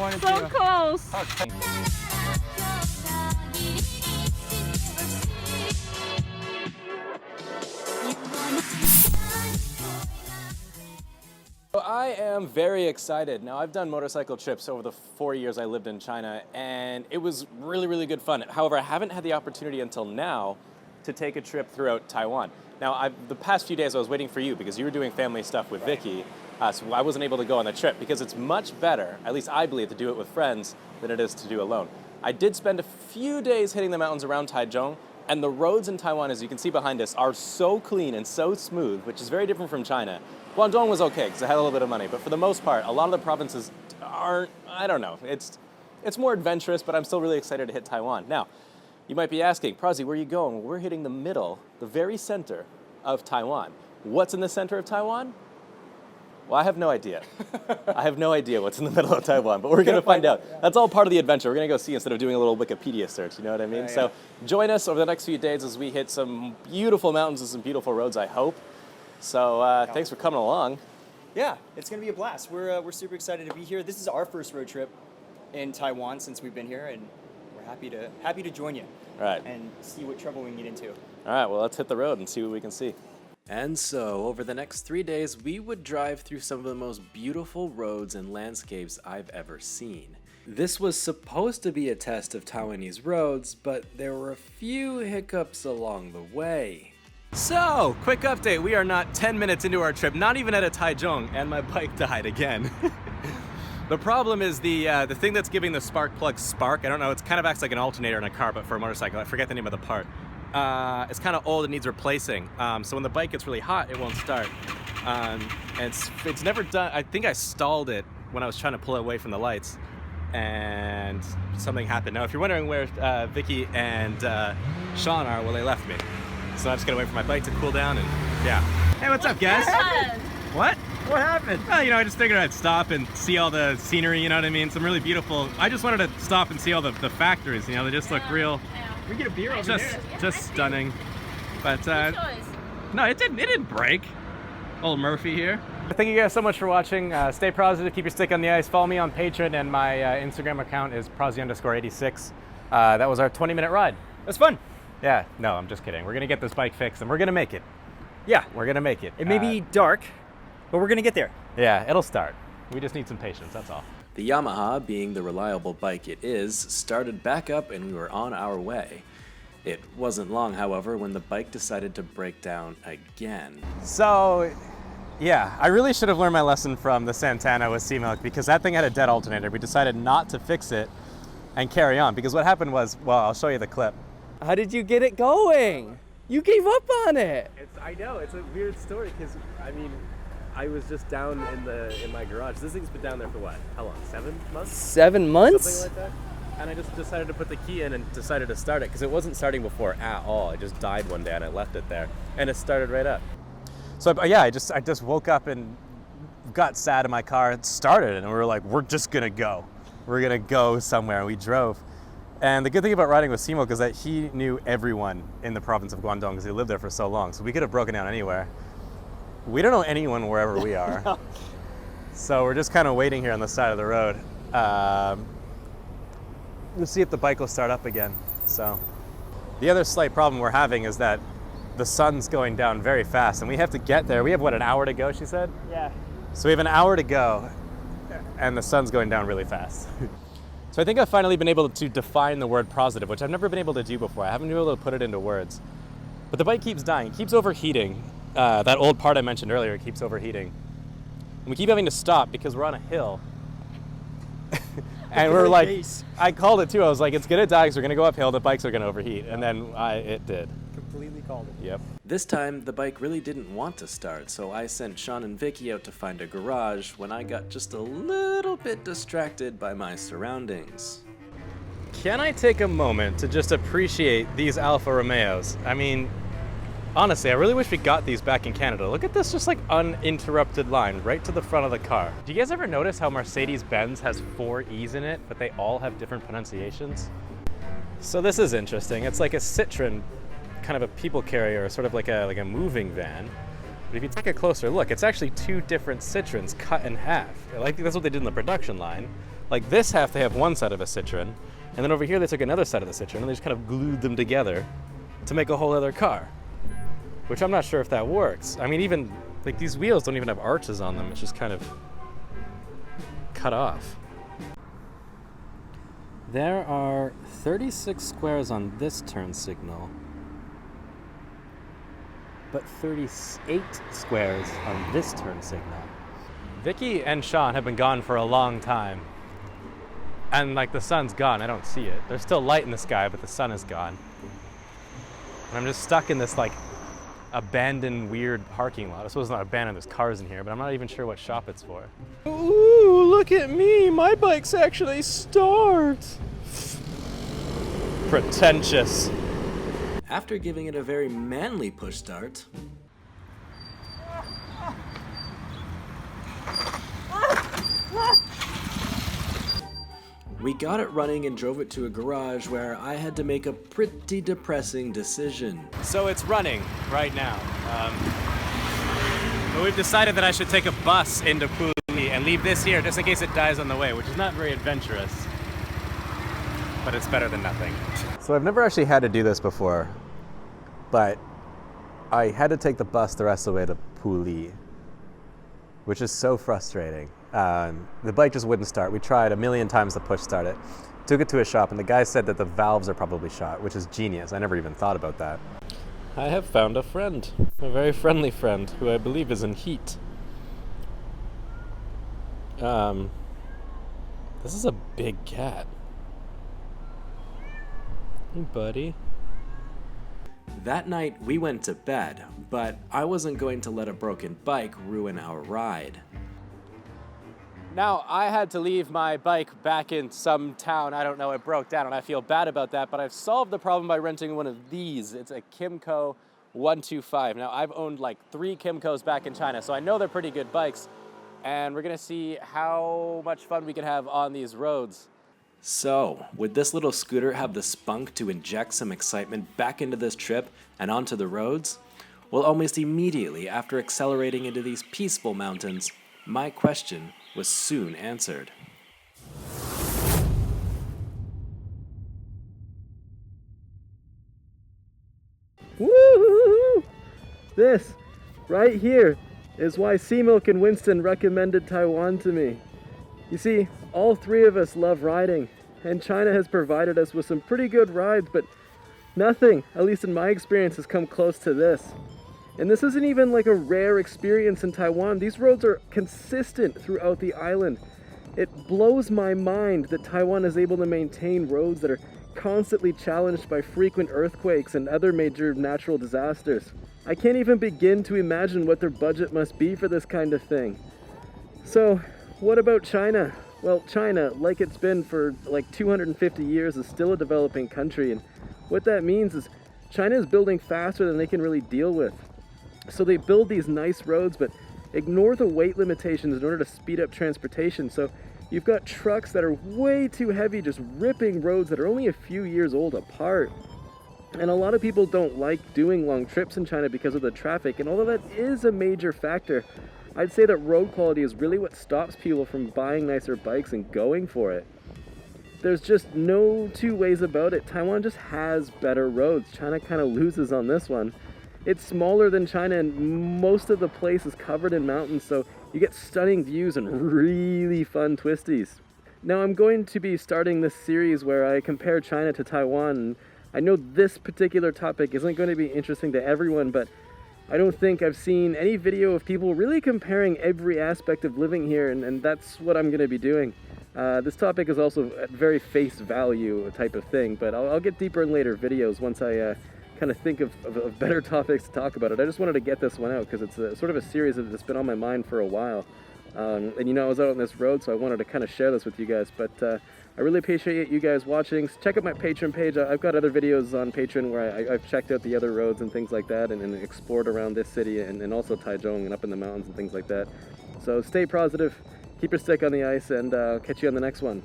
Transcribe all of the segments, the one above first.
wanted So to. close. So I am very excited. Now, I've done motorcycle trips over the 4 years I lived in China, and it was really, really good fun. However, I haven't had the opportunity until now to take a trip throughout Taiwan. Now, the past few days I was waiting for you because you were doing family stuff with Vicky, so I wasn't able to go on the trip because it's much better, at least I believe, to do it with friends than it is to do alone. I did spend a few days hitting the mountains around Taichung, and the roads in Taiwan, as you can see behind us, are so clean and so smooth, which is very different from China. Guangdong was okay because I had a little bit of money, but for the most part, a lot of the provinces aren't, I don't know, it's more adventurous, but I'm still really excited to hit Taiwan. Now, you might be asking, Prozzie, where are you going? Well, we're hitting the middle, the very center of Taiwan. What's in the center of Taiwan? Well, I have no idea. I have no idea what's in the middle of Taiwan, but we're going to find out. That's all part of the adventure. We're going to go see instead of doing a little Wikipedia search, you know what I mean? So join us over the next few days as we hit some beautiful mountains and some beautiful roads, I hope. So thanks for coming along. Yeah, it's gonna be a blast. We're super excited to be here. This is our first road trip in Taiwan since we've been here, and we're happy to join you. All right. And see what trouble we can get into. All right, well, let's hit the road and see what we can see. And so, over the next 3 days, we would drive through some of the most beautiful roads and landscapes I've ever seen. This was supposed to be a test of Taiwanese roads, but there were a few hiccups along the way. So, quick update, we are not 10 minutes into our trip, not even at a Taichung, and my bike died again. The problem is the thing that's giving the spark plug spark, I don't know, it kind of acts like an alternator in a car, but for a motorcycle, I forget the name of the part. It's kind of old, it needs replacing. So when the bike gets really hot, it won't start. And it's never done, I think I stalled it when I was trying to pull it away from the lights, and something happened. Now, if you're wondering where Vicky and Sean are, well, they left me. So I'm just gonna wait for my bike to cool down and yeah. Hey, what's up, guys? What? What happened? Well, you know, I just figured I'd stop and see all the scenery, you know what I mean? Some really beautiful, I just wanted to stop and see all the factories, you know, they just look real. We get a beer over here. Just stunning. But no, it didn't break. Old Murphy here. Thank you guys so much for watching. Stay positive, keep your stick on the ice. Follow me on Patreon, and my Instagram account is Prozzie_86. That was our 20-minute ride. It was fun. Yeah, no, I'm just kidding. We're gonna get this bike fixed and we're gonna make it. Yeah, we're gonna make it. It may be dark, but we're gonna get there. Yeah, it'll start. We just need some patience, that's all. The Yamaha, being the reliable bike it is, started back up and we were on our way. It wasn't long, however, when the bike decided to break down again. So, yeah, I really should have learned my lesson from the Santana with C-Milk because that thing had a dead alternator. We decided not to fix it and carry on because what happened was, well, I'll show you the clip. How did you get it going? You gave up on it. I know, it's a weird story because, I mean, I was just down in my garage. This thing's been down there for what? How long? 7 months? 7 months? Something like that. And I just decided to put the key in and decided to start it because it wasn't starting before at all. It just died one day and I left it there and it started right up. So yeah, I just woke up and got sad in my car. It started and we were like, we're just gonna go. We're gonna go somewhere, and we drove. And the good thing about riding with Simo is that he knew everyone in the province of Guangdong because he lived there for so long. So we could have broken down anywhere. We don't know anyone wherever we are. So we're just kind of waiting here on the side of the road. We'll see if the bike will start up again. So the other slight problem we're having is that the sun's going down very fast and we have to get there. We have, what, an hour to go, she said? Yeah. So we have an hour to go and the sun's going down really fast. So I think I've finally been able to define the word positive, which I've never been able to do before. I haven't been able to put it into words. But the bike keeps dying, it keeps overheating. That old part I mentioned earlier, it keeps overheating. And we keep having to stop because we're on a hill. And we're like, I called it too. I was like, it's gonna die because we're gonna go uphill, the bikes are gonna overheat. And then it did. Completely called it. Yep. This time, the bike really didn't want to start, so I sent Sean and Vicky out to find a garage when I got just a little bit distracted by my surroundings. Can I take a moment to just appreciate these Alfa Romeos? I mean, honestly, I really wish we got these back in Canada. Look at this just like uninterrupted line right to the front of the car. Do you guys ever notice how Mercedes-Benz has 4 E's in it, but they all have different pronunciations? So this is interesting. It's like a Citroen, kind of a people carrier, sort of like a moving van. But if you take a closer look, it's actually 2 different Citroens cut in half. I think that's what they did in the production line. Like this half, they have one side of a Citroen, and then over here they took another side of the Citroen and they just kind of glued them together to make a whole other car. Which I'm not sure if that works. I mean, even like these wheels don't even have arches on them. It's just kind of cut off. There are 36 squares on this turn signal, but 38 squares on this turn signal. Vicky and Sean have been gone for a long time. And like the sun's gone, I don't see it. There's still light in the sky, but the sun is gone. And I'm just stuck in this like abandoned weird parking lot. I suppose it's not abandoned, there's cars in here, but I'm not even sure what shop it's for. Ooh, look at me, my bike's actually start. Pretentious. After giving it a very manly push start, we got it running and drove it to a garage where I had to make a pretty depressing decision. So it's running right now. But we've decided that I should take a bus into Prozzie and leave this here just in case it dies on the way, which is not very adventurous. But it's better than nothing. So I've never actually had to do this before, but I had to take the bus the rest of the way to Prozzie, which is so frustrating. The bike just wouldn't start. We tried a million times to push start it. Took it to a shop and the guy said that the valves are probably shot, which is genius. I never even thought about that. I have found a friend, a very friendly friend who I believe is in heat. This is a big cat. Hey, buddy. That night we went to bed, but I wasn't going to let a broken bike ruin our ride. Now, I had to leave my bike back in some town. I don't know, it broke down and I feel bad about that, but I've solved the problem by renting one of these. It's a Kymco 125. Now, I've owned like 3 Kymcos back in China, so I know they're pretty good bikes, and we're gonna see how much fun we can have on these roads. So, would this little scooter have the spunk to inject some excitement back into this trip and onto the roads? Well, almost immediately after accelerating into these peaceful mountains, my question was soon answered. Woo! This, right here, is why Seamilk and Winston recommended Taiwan to me. You see, all 3 of us love riding, and China has provided us with some pretty good rides, but nothing, at least in my experience, has come close to this. And this isn't even like a rare experience in Taiwan. These roads are consistent throughout the island. It blows my mind that Taiwan is able to maintain roads that are constantly challenged by frequent earthquakes and other major natural disasters. I can't even begin to imagine what their budget must be for this kind of thing. So, what about China? Well, China, like it's been for like 250 years, is still a developing country, and what that means is China is building faster than they can really deal with. So they build these nice roads, but ignore the weight limitations in order to speed up transportation. So you've got trucks that are way too heavy, just ripping roads that are only a few years old apart. And a lot of people don't like doing long trips in China because of the traffic, and although that is a major factor, I'd say that road quality is really what stops people from buying nicer bikes and going for it. There's just no 2 ways about it. Taiwan just has better roads. China kind of loses on this one. It's smaller than China and most of the place is covered in mountains, so you get stunning views and really fun twisties. Now I'm going to be starting this series where I compare China to Taiwan, and I know this particular topic isn't going to be interesting to everyone, but I don't think I've seen any video of people really comparing every aspect of living here, and that's what I'm going to be doing. This topic is also a very face value type of thing, but I'll get deeper in later videos once I kind of think of better topics to talk about it. I just wanted to get this one out because it's sort of a series that's been on my mind for a while. And you know, I was out on this road, so I wanted to kind of share this with you guys, but I really appreciate you guys watching. Check out my Patreon page. I've got other videos on Patreon where I've checked out the other roads and things like that, and explored around this city and also Taichung and up in the mountains and things like that. So stay positive, keep your stick on the ice, and I'll catch you on the next one.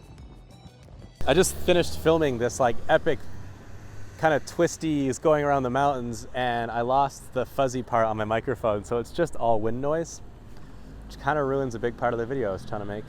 I just finished filming this like epic kind of twisties going around the mountains, and I lost the fuzzy part on my microphone, so it's just all wind noise, which kind of ruins a big part of the video I was trying to make.